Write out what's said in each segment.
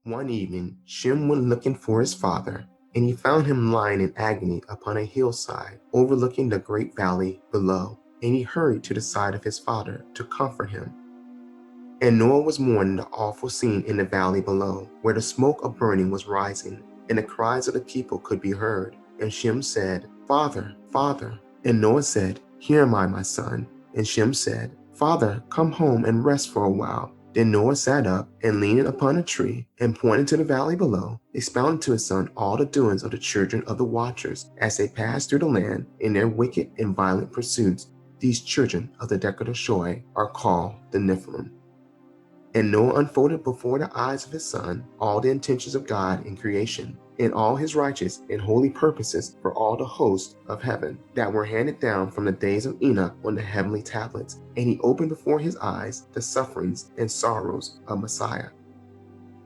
One evening, Shem went looking for his father, and he found him lying in agony upon a hillside overlooking the great valley below. And he hurried to the side of his father to comfort him. And Noah was mourning the awful scene in the valley below, where the smoke of burning was rising, and the cries of the people could be heard. And Shem said, "Father, Father." And Noah said, "Here am I, my son." And Shem said, "Father, come home and rest for a while." Then Noah sat up and leaning upon a tree and pointing to the valley below, expounded to his son all the doings of the children of the watchers as they passed through the land in their wicked and violent pursuits. These children of the Decadashoi are called the Niphilim. And Noah unfolded before the eyes of his son all the intentions of God in creation, and all his righteous and holy purposes for all the hosts of heaven that were handed down from the days of Enoch on the heavenly tablets. And he opened before his eyes the sufferings and sorrows of Messiah.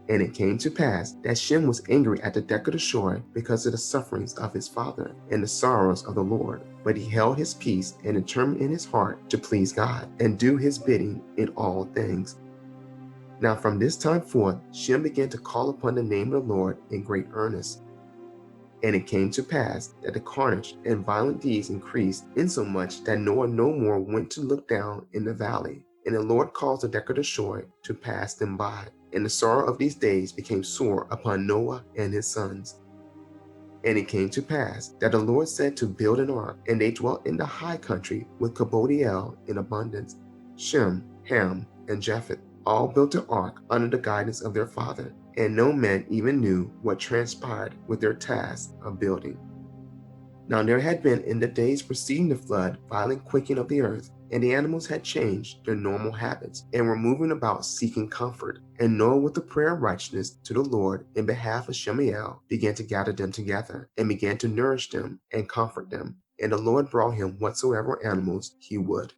And it came to pass that Shem was angry at the Decadashoi because of the sufferings of his father and the sorrows of the Lord. But he held his peace and determined in his heart to please God and do his bidding in all things. Now from this time forth, Shem began to call upon the name of the Lord in great earnest. And it came to pass that the carnage and violent deeds increased insomuch that Noah no more went to look down in the valley. And the Lord caused the Decadashoi to pass them by. And the sorrow of these days became sore upon Noah and his sons. And it came to pass that the Lord said to build an ark, and they dwelt in the high country with Kabodiel in abundance. Shem, Ham, and Japheth all built an ark under the guidance of their father, and no man even knew what transpired with their task of building. Now there had been in the days preceding the flood violent quaking of the earth, and the animals had changed their normal habits and were moving about seeking comfort. And Noah, with the prayer of righteousness to the Lord in behalf of Shemiel, began to gather them together and began to nourish them and comfort them. And the Lord brought him whatsoever animals he would.